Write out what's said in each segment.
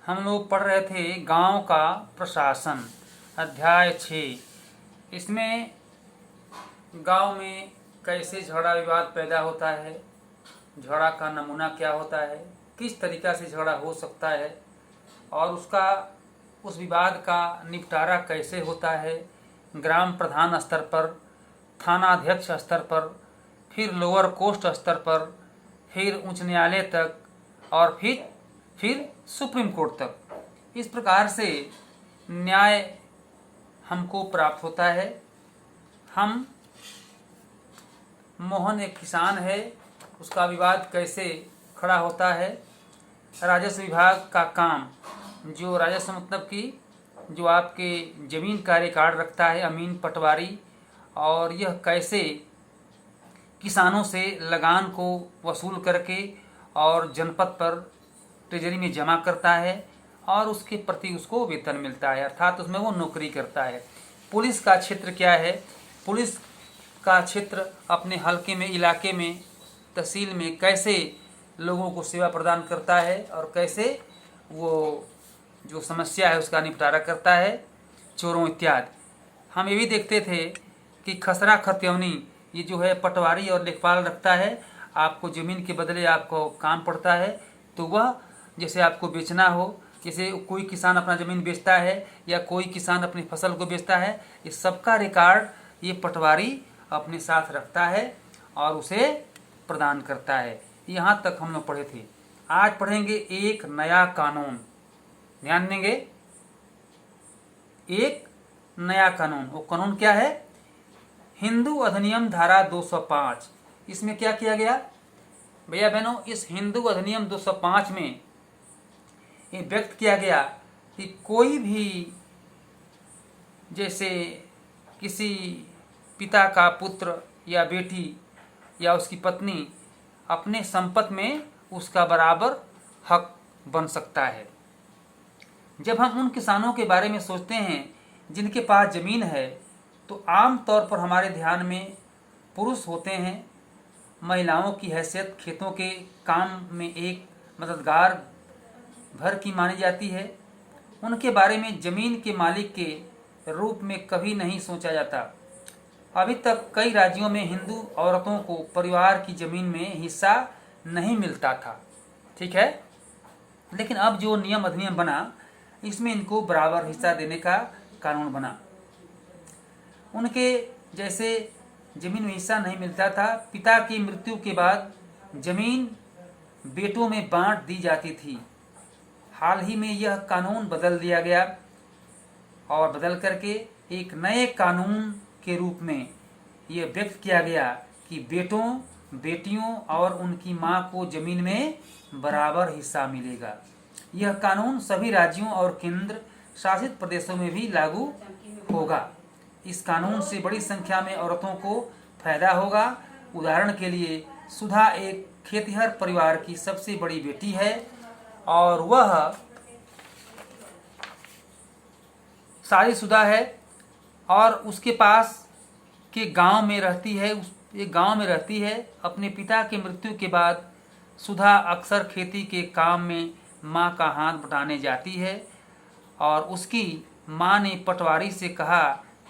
हम लोग पढ़ रहे थे गांव का प्रशासन, अध्याय 6। इसमें गांव में कैसे झगड़ा विवाद पैदा होता है, झगड़ा का नमूना क्या होता है, किस तरीक़ा से झगड़ा हो सकता है और उस विवाद का निपटारा कैसे होता है, ग्राम प्रधान स्तर पर, थाना अध्यक्ष स्तर पर, फिर लोअर कोर्ट स्तर पर, फिर उच्च न्यायालय तक और फिर सुप्रीम कोर्ट तक। इस प्रकार से न्याय हमको प्राप्त होता है। मोहन एक किसान है, उसका विवाद कैसे खड़ा होता है। राजस्व विभाग का काम, जो राजस्व मतलब कि जो आपके ज़मीन का रिकॉर्ड रखता है, अमीन पटवारी, और यह कैसे किसानों से लगान को वसूल करके और जनपद पर ट्रेजरी में जमा करता है और उसके प्रति उसको वेतन मिलता है, अर्थात उसमें वो नौकरी करता है। पुलिस का क्षेत्र क्या है? पुलिस का क्षेत्र अपने हलके में, इलाके में, तहसील में कैसे लोगों को सेवा प्रदान करता है और कैसे वो जो समस्या है उसका निपटारा करता है, चोरों इत्यादि। हम ये भी देखते थे कि खसरा खत्यौनी, ये जो है पटवारी और लेखपाल रखता है। आपको ज़मीन के बदले आपको काम पड़ता है, तो वह जैसे आपको बेचना हो, जैसे कोई किसान अपना ज़मीन बेचता है या कोई किसान अपनी फसल को बेचता है, इस सबका रिकॉर्ड ये पटवारी अपने साथ रखता है और उसे प्रदान करता है। यहाँ तक हम लोग पढ़े थे। आज पढ़ेंगे एक नया कानून। ध्यान देंगे, एक नया कानून। वो कानून क्या है? हिंदू अधिनियम धारा 205। इसमें क्या किया गया भैया बहनों? इस हिंदू अधिनियम 205 में ये व्यक्त किया गया कि कोई भी, जैसे किसी पिता का पुत्र या बेटी या उसकी पत्नी, अपने संपत्ति में उसका बराबर हक बन सकता है। जब हम उन किसानों के बारे में सोचते हैं जिनके पास ज़मीन है, तो आम तौर पर हमारे ध्यान में पुरुष होते हैं। महिलाओं की हैसियत खेतों के काम में एक मददगार भर की मानी जाती है। उनके बारे में ज़मीन के मालिक के रूप में कभी नहीं सोचा जाता। अभी तक कई राज्यों में हिंदू औरतों को परिवार की ज़मीन में हिस्सा नहीं मिलता था, ठीक है। लेकिन अब जो नियम अधिनियम बना, इसमें इनको बराबर हिस्सा देने का कानून बना। उनके जैसे ज़मीन में हिस्सा नहीं मिलता था। पिता की मृत्यु के बाद ज़मीन बेटों में बांट दी जाती थी। हाल ही में यह कानून बदल दिया गया और बदल करके एक नए कानून के रूप में यह व्यक्त किया गया कि बेटों, बेटियों और उनकी मां को ज़मीन में बराबर हिस्सा मिलेगा। यह कानून सभी राज्यों और केंद्र शासित प्रदेशों में भी लागू होगा। इस कानून से बड़ी संख्या में औरतों को फायदा होगा। उदाहरण के लिए, सुधा एक खेतिहर परिवार की सबसे बड़ी बेटी है और वह शादीशुदा है और उसके पास के गांव में रहती है। एक गांव में रहती है। अपने पिता की मृत्यु के बाद सुधा अक्सर खेती के काम में मां का हाथ बटाने जाती है और उसकी मां ने पटवारी से कहा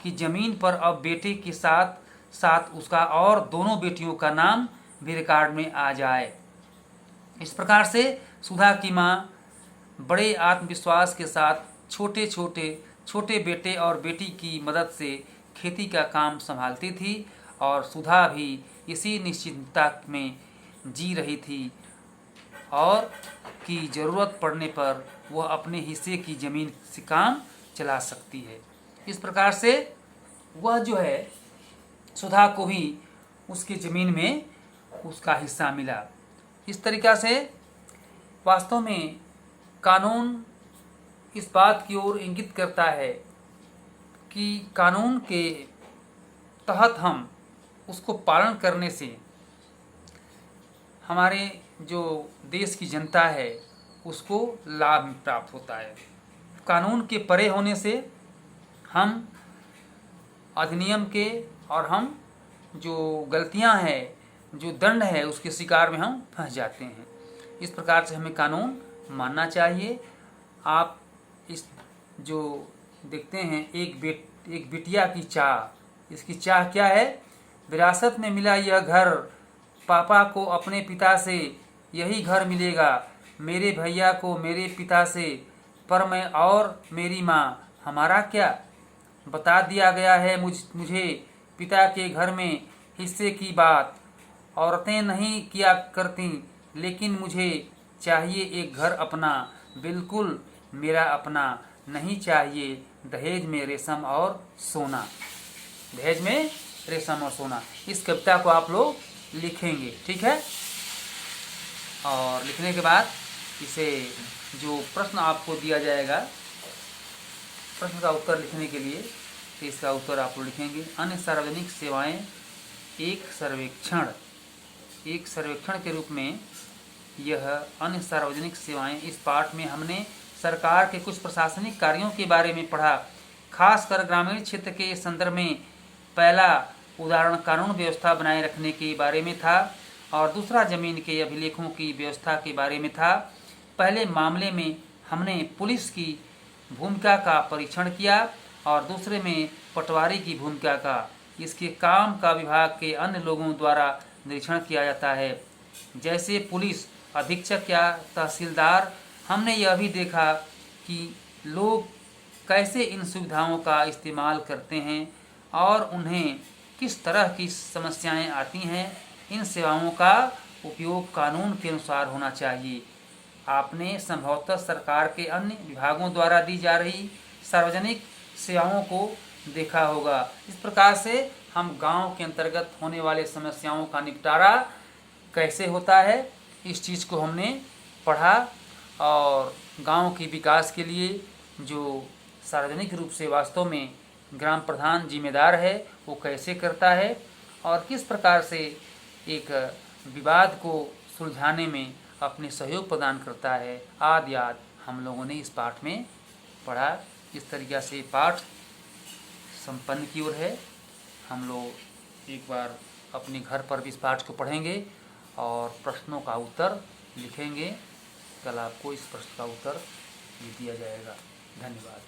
कि ज़मीन पर अब बेटे के साथ साथ उसका और दोनों बेटियों का नाम भी रिकॉर्ड में आ जाए। इस प्रकार से सुधा की मां बड़े आत्मविश्वास के साथ छोटे बेटे और बेटी की मदद से खेती का काम संभालती थी और सुधा भी इसी निश्चिंतता में जी रही थी और कि ज़रूरत पड़ने पर वह अपने हिस्से की ज़मीन से काम चला सकती है। इस प्रकार से वह जो है, सुधा को भी उसकी ज़मीन में उसका हिस्सा मिला। इस तरीक़ा से वास्तव में कानून इस बात की ओर इंगित करता है कि कानून के तहत हम उसको पालन करने से हमारे जो देश की जनता है उसको लाभ प्राप्त होता है। कानून के परे होने से हम अधिनियम के और हम जो गलतियां हैं, जो दंड है, उसके शिकार में हम फंस जाते हैं। इस प्रकार से हमें कानून मानना चाहिए आप इस जो देखते हैं एक बिटिया की चाह, इसकी चाह क्या है? विरासत में मिला यह घर, पापा को अपने पिता से यही घर मिलेगा, मेरे भैया को मेरे पिता से, पर मैं और मेरी माँ हमारा क्या? बता दिया गया है मुझे पिता के घर में हिस्से की बात। औरतें नहीं किया करती, लेकिन मुझे चाहिए एक घर अपना, बिल्कुल मेरा अपना। नहीं चाहिए दहेज में रेशम और सोना। दहेज में रेशम और सोना, इस कविता को आप लोग लिखेंगे, ठीक है। और लिखने के बाद इसे जो प्रश्न आपको दिया जाएगा, प्रश्न का उत्तर लिखने के लिए तो इसका उत्तर आप लोग लिखेंगे। अन्य सार्वजनिक सेवाएं एक सर्वेक्षण के रूप में यह अन्य सार्वजनिक सेवाएं। इस पाठ में हमने सरकार के कुछ प्रशासनिक कार्यों के बारे में पढ़ा, खासकर ग्रामीण क्षेत्र के संदर्भ में। पहला उदाहरण कानून व्यवस्था बनाए रखने के बारे में था और दूसरा जमीन के अभिलेखों की व्यवस्था के बारे में था। पहले मामले में हमने पुलिस की भूमिका का परीक्षण किया और दूसरे में पटवारी की भूमिका का। इसके काम का विभाग के अन्य लोगों द्वारा निरीक्षण किया जाता है, जैसे पुलिस अधीक्षक या तहसीलदार। हमने यह भी देखा कि लोग कैसे इन सुविधाओं का इस्तेमाल करते हैं और उन्हें किस तरह की समस्याएं आती हैं। इन सेवाओं का उपयोग कानून के अनुसार होना चाहिए। आपने संभवतः सरकार के अन्य विभागों द्वारा दी जा रही सार्वजनिक सेवाओं को देखा होगा। इस प्रकार से हम गांव के अंतर्गत होने वाले समस्याओं का निपटारा कैसे होता है, इस चीज़ को हमने पढ़ा। और गांव के विकास के लिए जो सार्वजनिक रूप से वास्तव में ग्राम प्रधान जिम्मेदार है, वो कैसे करता है और किस प्रकार से एक विवाद को सुलझाने में अपने सहयोग प्रदान करता है, आदि हम लोगों ने इस पाठ में पढ़ा। इस तरीक़ा से पाठ संपन्न की ओर है। हम लोग एक बार अपने घर पर भी इस पाठ को पढ़ेंगे और प्रश्नों का उत्तर लिखेंगे। कल आपको इस प्रश्न का उत्तर भी दिया जाएगा। धन्यवाद।